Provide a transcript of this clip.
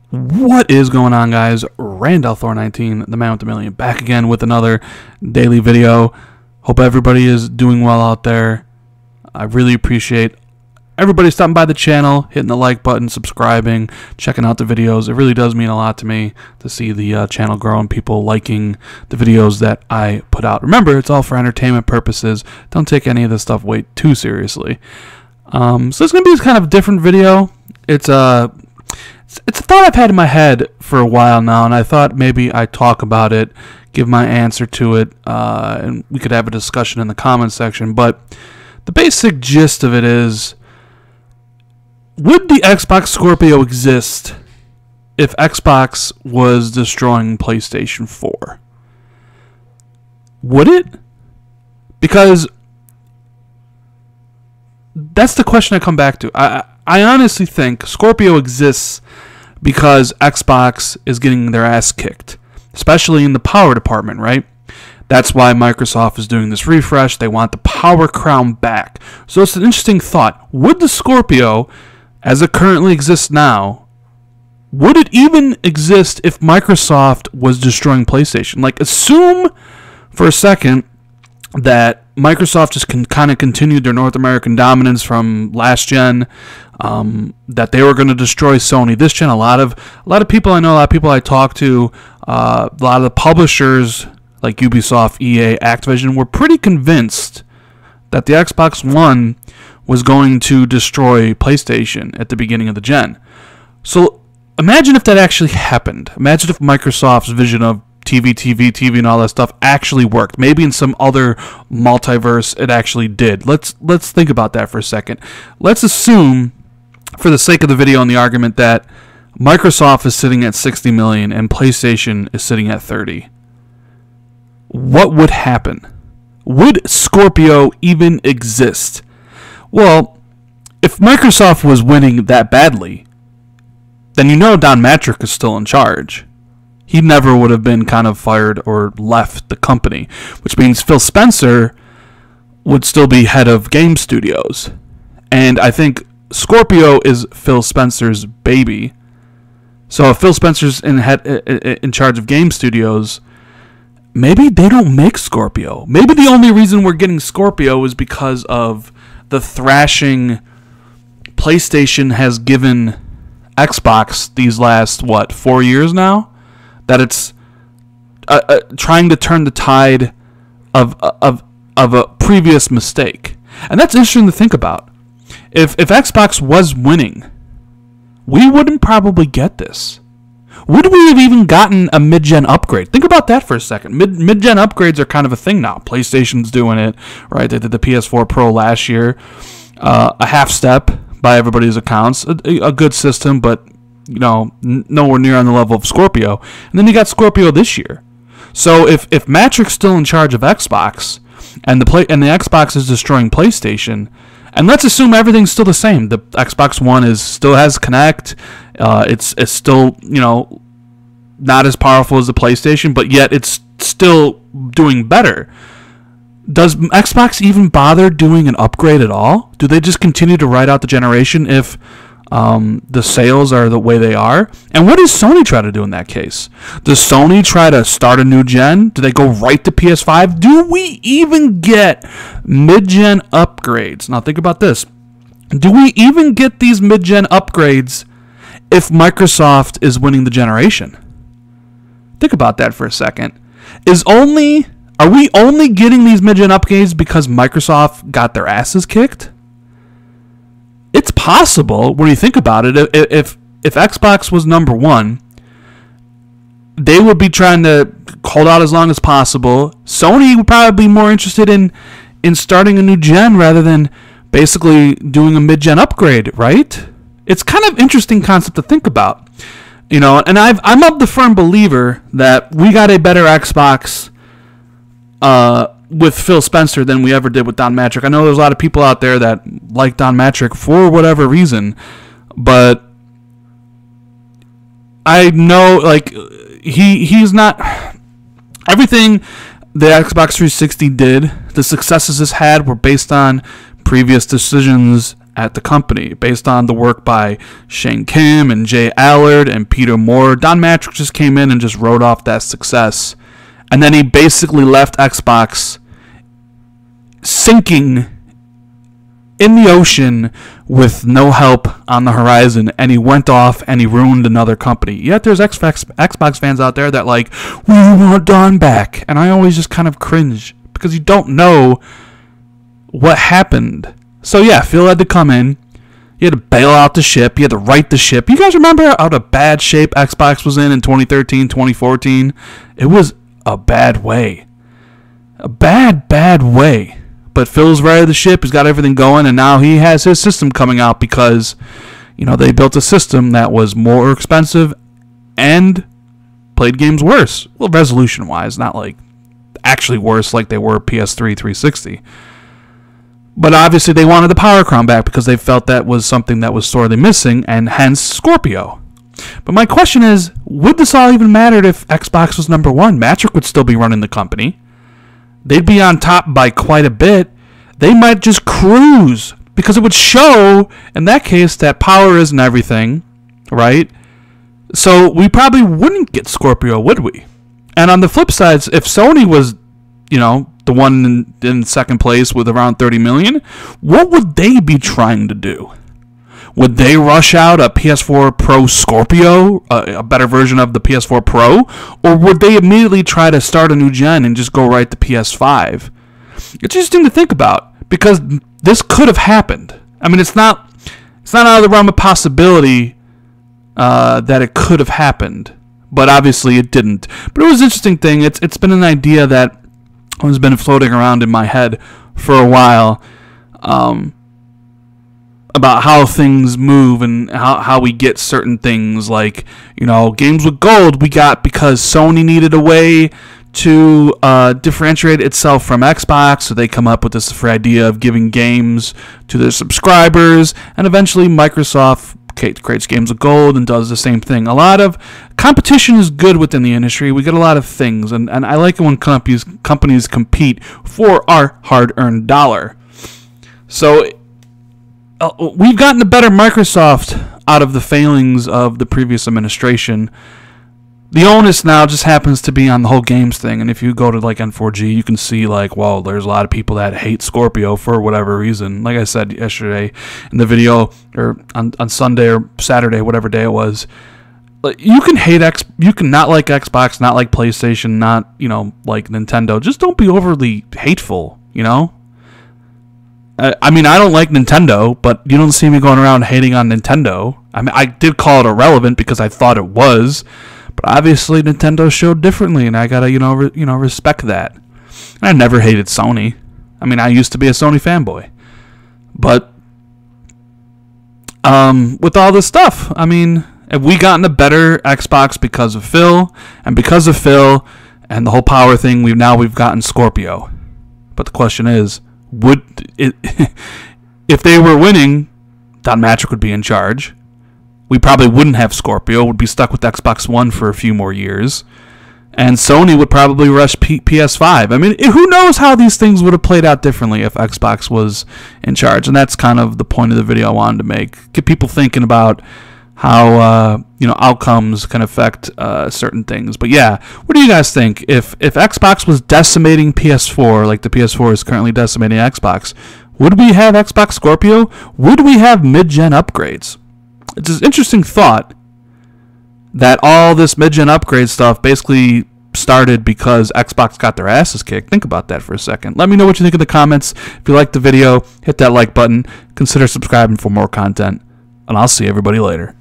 What is going on, guys? Randall419, the man with the million, back again with another daily video. Hope everybody is doing well out there. I really appreciate everybody stopping by the channel, hitting the like button, subscribing, checking out the videos. It really does mean a lot to me to see the channel grow and people liking the videos that I put out. Remember, it's all for entertainment purposes. Don't take any of this stuff way too seriously. So it's going to be this kind of different video. It's a thought I've had in my head for a while now, and I thought maybe I'd talk about it, give my answer to it, and we could have a discussion in the comments section. But the basic gist of it is, would the Xbox Scorpio exist if Xbox was destroying PlayStation 4? Would it? Because that's the question I come back to. I honestly think Scorpio exists because Xbox is getting their ass kicked, especially in the power department, right? That's why Microsoft is doing this refresh. They want the power crown back. So it's an interesting thought. Would the Scorpio, as it currently exists now, would it even exist if Microsoft was destroying PlayStation? Like, assume for a second that Microsoft just kind of continued their North American dominance from last gen, that they were going to destroy Sony this gen. A lot of people I know, a lot of people I talk to, a lot of the publishers like Ubisoft, EA, Activision were pretty convinced that the Xbox One was going to destroy PlayStation at the beginning of the gen. So imagine if that actually happened. Imagine if Microsoft's vision of TV, and all that stuff actually worked. Maybe in some other multiverse it actually did. Let's think about that for a second. Let's assume, for the sake of the video and the argument, that Microsoft is sitting at 60 million and PlayStation is sitting at 30. What would happen? Would Scorpio even exist? Well, if Microsoft was winning that badly, then you know Don Matrick is still in charge. He never would have been kind of fired or left the company, which means Phil Spencer would still be head of game studios. And I think Scorpio is Phil Spencer's baby. So if Phil Spencer's in charge of game studios, maybe they don't make Scorpio. Maybe the only reason we're getting Scorpio is because of the thrashing PlayStation has given Xbox these last, 4 years now? That it's trying to turn the tide of a previous mistake. And that's interesting to think about. If Xbox was winning, we wouldn't probably get this. Would we have even gotten a mid-gen upgrade? Think about that for a second. Mid-gen upgrades are kind of a thing now. PlayStation's doing it, right? They did the PS4 Pro last year. A half step by everybody's accounts. A good system, but nowhere near on the level of Scorpio. And then you got Scorpio this year. So if Matrick's still in charge of Xbox, and the Xbox is destroying PlayStation, and let's assume everything's still the same. The Xbox One still has Kinect. It's still not as powerful as the PlayStation, but yet it's still doing better. Does Xbox even bother doing an upgrade at all? Do they just continue to ride out the generation if the sales are the way they are? And what does Sony try to do in that case? Does Sony try to start a new gen? Do they go right to PS5? Do we even get mid-gen upgrades? Now think about this. Do we even get these mid-gen upgrades if Microsoft is winning the generation? Think about that for a second. Are we only getting these mid-gen upgrades because Microsoft got their asses kicked? It's possible when you think about it. If Xbox was number one, they would be trying to hold out as long as possible. Sony would probably be more interested in starting a new gen rather than basically doing a mid-gen upgrade, right? It's kind of interesting concept to think about, and I'm of the firm believer that we got a better Xbox with Phil Spencer than we ever did with Don Matrick. I know there's a lot of people out there that like Don Matrick for whatever reason, but I know he's not everything the Xbox 360 did. The successes it's had were based on previous decisions at the company based on the work by Shane Kim and Jay Allard and Peter Moore. Don Mattrick just came in and just wrote off that success. And then he basically left Xbox sinking in the ocean with no help on the horizon, and he went off and he ruined another company. Yet there's Xbox fans out there that like, we want Don back. And I always just kind of cringe because you don't know what happened. So yeah, Phil had to come in. He had to bail out the ship. He had to right the ship. You guys remember how the bad shape Xbox was in 2013, 2014? It was a bad way. A bad way. But Phil's righted the ship. He's got everything going, and now he has his system coming out because, you know, they built a system that was more expensive and played games worse. Well, resolution-wise, not like actually worse like they were PS3 360. But obviously they wanted the Power Crown back because they felt that was something that was sorely missing, and hence Scorpio. But my question is, would this all even matter if Xbox was number one? Mattrick would still be running the company. They'd be on top by quite a bit. They might just cruise because it would show, in that case, that power isn't everything, right? So we probably wouldn't get Scorpio, would we? And on the flip side, if Sony was, you know, the one in second place with around 30 million, what would they be trying to do? Would they rush out a PS4 Pro Scorpio, a better version of the PS4 Pro? Or would they immediately try to start a new gen and just go right to PS5? It's interesting to think about because this could have happened. I mean, it's not out of the realm of possibility that it could have happened, but obviously it didn't. But it was an interesting thing. It's been an idea that has been floating around in my head for a while. About how things move and how we get certain things, like, you know, games with gold we got because Sony needed a way to differentiate itself from Xbox, so they come up with this idea of giving games to their subscribers, and eventually Microsoft creates games with gold and does the same thing. A lot of competition is good within the industry. We get a lot of things, and I like it when companies compete for our hard-earned dollar. So we've gotten a better Microsoft out of the failings of the previous administration. The onus now just happens to be on the whole games thing, and if you go to like N4G, you can see like, well, there's a lot of people that hate Scorpio for whatever reason. Like I said yesterday in the video, or on Sunday or Saturday, whatever day it was, you can you can not like Xbox, not like PlayStation, not, you know, like Nintendo. Just don't be overly hateful, you know? I mean, I don't like Nintendo, but you don't see me going around hating on Nintendo. I mean, I did call it irrelevant because I thought it was, but obviously Nintendo showed differently, and I gotta, respect that. I never hated Sony. I mean, I used to be a Sony fanboy, but with all this stuff, I mean, have we gotten a better Xbox because of Phil, and because of Phil and the whole power thing? We've gotten Scorpio, but the question is, would it, if they were winning, Don Mattrick would be in charge. We probably wouldn't have Scorpio. Would be stuck with Xbox One for a few more years, and Sony would probably rush PS5. I mean, who knows how these things would have played out differently if Xbox was in charge? And that's kind of the point of the video I wanted to make. Get people thinking about how outcomes can affect certain things. But yeah, what do you guys think? If Xbox was decimating PS4 like the PS4 is currently decimating Xbox, would we have Xbox Scorpio? Would we have mid-gen upgrades? It's an interesting thought that all this mid-gen upgrade stuff basically started because Xbox got their asses kicked. Think about that for a second. Let me know what you think in the comments. If you liked the video, hit that like button. Consider subscribing for more content, and I'll see everybody later.